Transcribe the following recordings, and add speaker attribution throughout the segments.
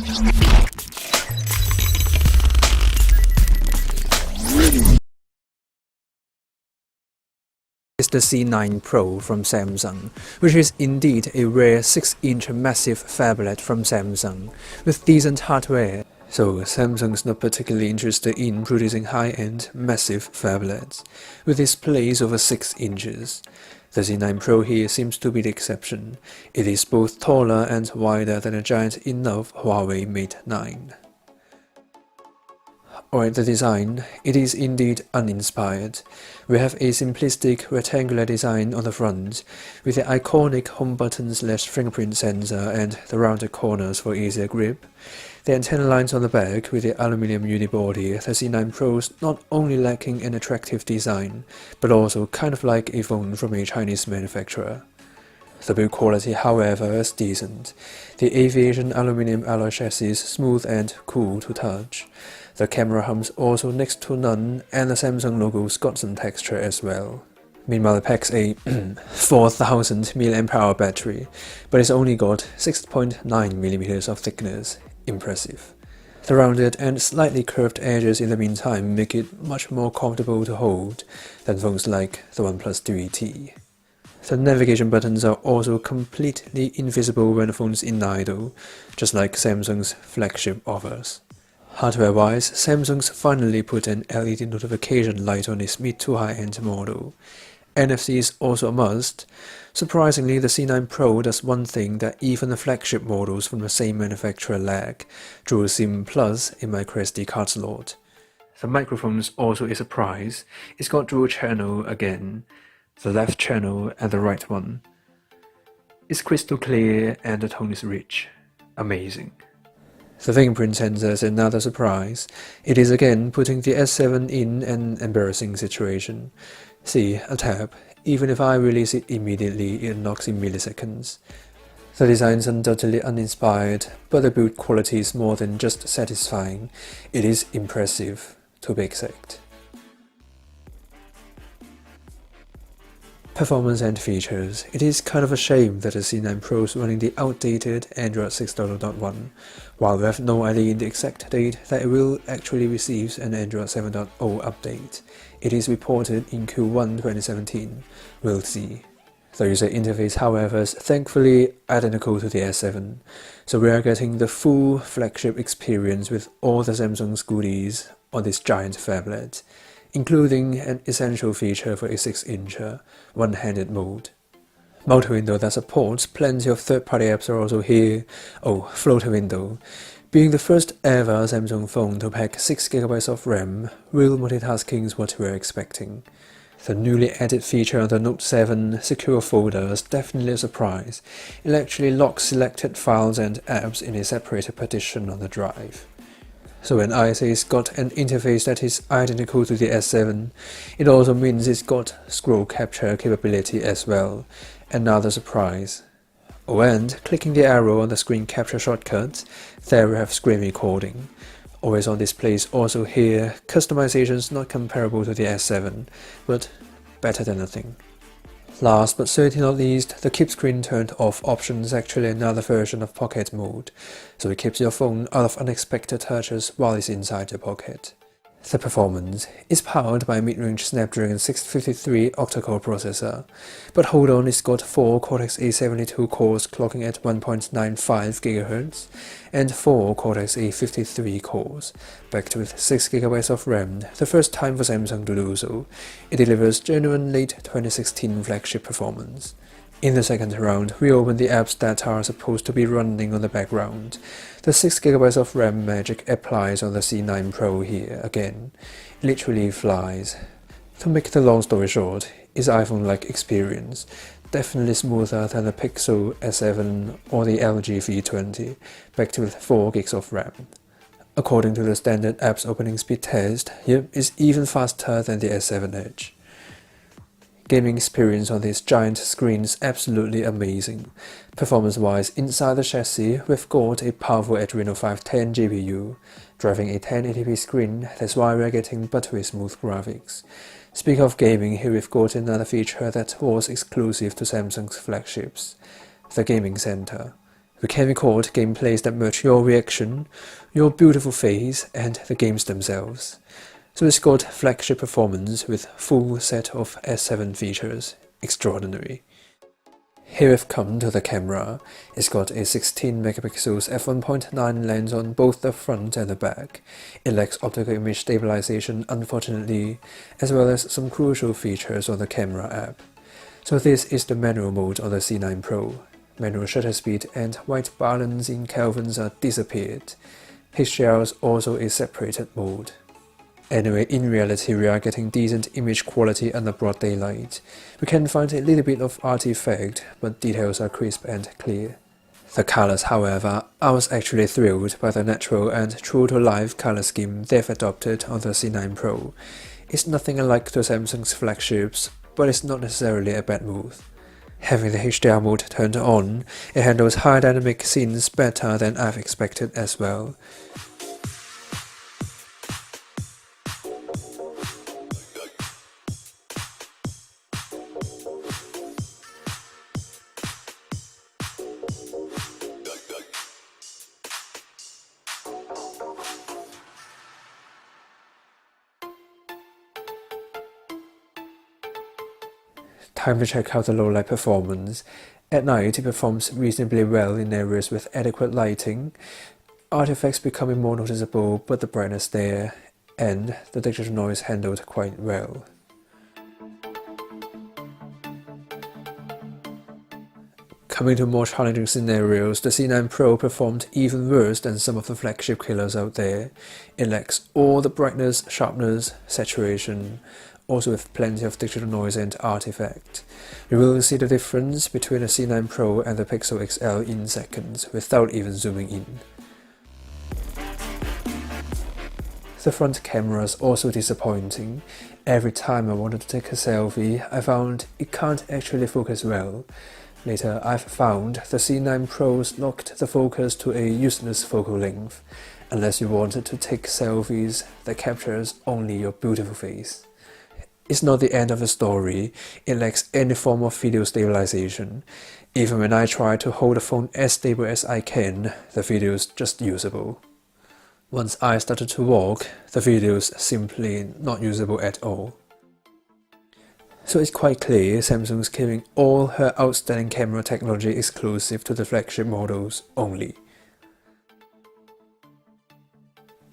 Speaker 1: Is the C9 Pro from Samsung, which is indeed a rare 6-inch massive phablet from Samsung, with decent hardware. So Samsung's not particularly interested in producing high-end, massive phablets, with displays over 6 inches. The C9 Pro here seems to be the exception. It is both taller and wider than a giant enough Huawei Mate 9. Alright, the design, it is indeed uninspired. We have a simplistic rectangular design on the front, with the iconic home button/fingerprint sensor and the rounded corners for easier grip. The antenna lines on the back with the aluminium unibody, the C9 Pro's not only lacking an attractive design, but also kind of like a phone from a Chinese manufacturer. The build quality, however, is decent. The aviation aluminium alloy chassis is smooth and cool to touch. The camera humps also next to none, and the Samsung logo's got some texture as well. Meanwhile, it packs a 4000 mAh battery, but it's only got 6.9mm of thickness. Impressive. The rounded and slightly curved edges in the meantime make it much more comfortable to hold than phones like the OnePlus 3T. The navigation buttons are also completely invisible when the phone's in idle, just like Samsung's flagship offers. Hardware-wise, Samsung's finally put an LED notification light on its mid to high-end model. NFC is also a must. Surprisingly, the C9 Pro does one thing that even the flagship models from the same manufacturer lack: dual SIM plus a microSD card slot. The microphone's also a surprise. It's got dual channel again, the left channel and the right one. It's crystal clear and the tone is rich. Amazing. The fingerprint sensor is another surprise. It is again putting the S7 in an embarrassing situation. See, a tap. Even if I release it immediately, it knocks in milliseconds. The design is undoubtedly uninspired, but the build quality is more than just satisfying. It is impressive, to be exact. Performance and features. It is kind of a shame that the C9 Pro is running the outdated Android 6.0.1, while we have no idea in the exact date that it will actually receive an Android 7.0 update. It is reported in Q1 2017. We'll see. The user interface, however, is thankfully identical to the S7, so we are getting the full flagship experience with all the Samsung's goodies on this giant phablet, including an essential feature for a 6-incher, one-handed mode. Multi-window that supports plenty of third-party apps are also here. Oh, floating window. Being the first ever Samsung phone to pack 6GB of RAM, real multitasking is what we're expecting. The newly added feature on the Note 7 Secure Folder is definitely a surprise. It actually locks selected files and apps in a separated partition on the drive. So when I say it's got an interface that is identical to the S7, it also means it's got scroll capture capability as well. Another surprise. Oh, and clicking the arrow on the screen capture shortcut, there we have screen recording. Always on display is also here. Customizations not comparable to the S7, but better than nothing. Last but certainly not least, the keep screen turned off option is actually another version of pocket mode, so it keeps your phone out of unexpected touches while it's inside your pocket. The performance is powered by a mid-range Snapdragon 653 octa-core processor, but hold on, it's got 4 Cortex-A72 cores clocking at 1.95 GHz and 4 Cortex-A53 cores, backed with 6GB of RAM, the first time for Samsung to do so. It delivers genuine late 2016 flagship performance. In the second round, we open the apps that are supposed to be running on the background. The 6GB of RAM magic applies on the C9 Pro here again. It literally flies. To make the long story short, it's iPhone-like experience. Definitely smoother than the Pixel S7 or the LG V20, backed with 4GB of RAM. According to the standard apps opening speed test, yep, it's even faster than the S7 Edge. Gaming experience on this giant screen is absolutely amazing. Performance-wise, inside the chassis, we've got a powerful Adreno 510 GPU, driving a 1080p screen. That's why we're getting buttery smooth graphics. Speaking of gaming, here we've got another feature that was exclusive to Samsung's flagships, the gaming center. We can record gameplays that merge your reaction, your beautiful face, and the games themselves. So it's got flagship performance with full set of S7 features. Extraordinary. Here we've come to the camera. It's got a 16 megapixels f1.9 lens on both the front and the back. It lacks optical image stabilization, unfortunately, as well as some crucial features on the camera app. So this is the manual mode on the C9 Pro. Manual shutter speed and white balance in kelvins are disappeared. HDR is also a separated mode. Anyway, in reality we are getting decent image quality under broad daylight. We can find a little bit of artifact, but details are crisp and clear. The colors, however, I was actually thrilled by the natural and true-to-life color scheme they've adopted on the C9 Pro. It's nothing unlike the Samsung's flagships, but it's not necessarily a bad move. Having the HDR mode turned on, it handles high dynamic scenes better than I've expected as well. Time to check out the low light performance. At night it performs reasonably well in areas with adequate lighting. Artifacts becoming more noticeable, but the brightness there, and the digital noise handled quite well. Coming to more challenging scenarios, the C9 Pro performed even worse than some of the flagship killers out there. It lacks all the brightness, sharpness, saturation, also with plenty of digital noise and artifact. You will see the difference between the C9 Pro and the Pixel XL in seconds, without even zooming in. The front camera is also disappointing. Every time I wanted to take a selfie, I found it can't actually focus well. Later, I've found the C9 Pro's locked the focus to a useless focal length, unless you wanted to take selfies that captures only your beautiful face. It's not the end of the story. It lacks any form of video stabilization. Even when I try to hold the phone as stable as I can, the video is just usable. Once I started to walk, the video is simply not usable at all. So it's quite clear Samsung's keeping all her outstanding camera technology exclusive to the flagship models only.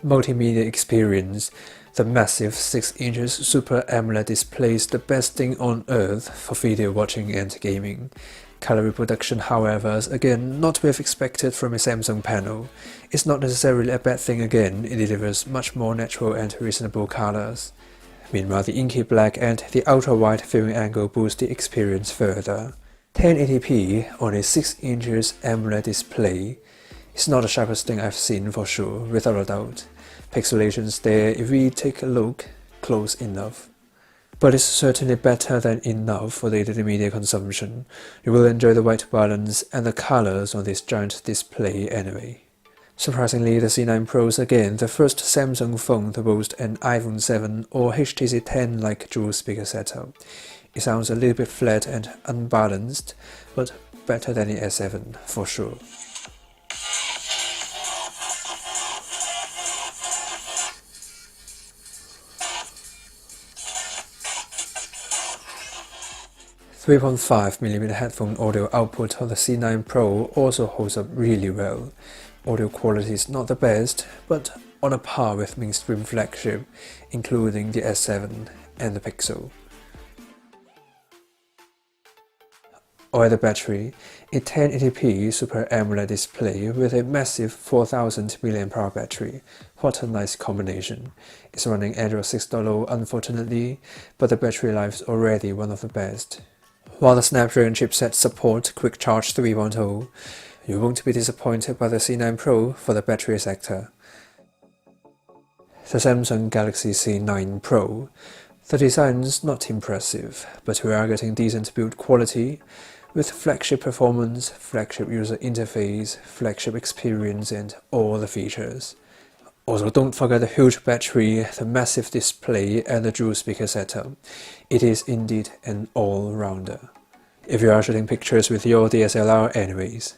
Speaker 1: Multimedia experience. The massive 6 inches Super AMOLED display is the best thing on earth for video watching and gaming. Color reproduction, however, is again not what we've expected from a Samsung panel. It's not necessarily a bad thing again, it delivers much more natural and reasonable colors. Meanwhile, the inky black and the ultra-wide viewing angle boost the experience further. 1080p on a 6 inches AMOLED display is not the sharpest thing I've seen for sure, without a doubt. Pixelation's there if we take a look close enough. But it's certainly better than enough for day-to-day media consumption. You will enjoy the white balance and the colors on this giant display anyway. Surprisingly, the C9 Pro is again the first Samsung phone to boast an iPhone 7 or HTC 10 like dual speaker setup. It sounds a little bit flat and unbalanced, but better than the S7 for sure. .5mm headphone audio output on the C9 Pro also holds up really well. Audio quality is not the best, but on a par with mainstream flagship, including the S7 and the Pixel. Or the battery, a 1080p Super AMOLED display with a massive 4000 mAh battery. What a nice combination. It's running Android 6.0 unfortunately, but the battery life is already one of the best. While the Snapdragon chipset supports Quick Charge 3.0, you won't be disappointed by the C9 Pro for the battery sector. The Samsung Galaxy C9 Pro. The design is not impressive, but we are getting decent build quality, with flagship performance, flagship user interface, flagship experience and all the features. Also, don't forget the huge battery, the massive display and the dual speaker setup. It is indeed an all-rounder. If you are shooting pictures with your DSLR anyways.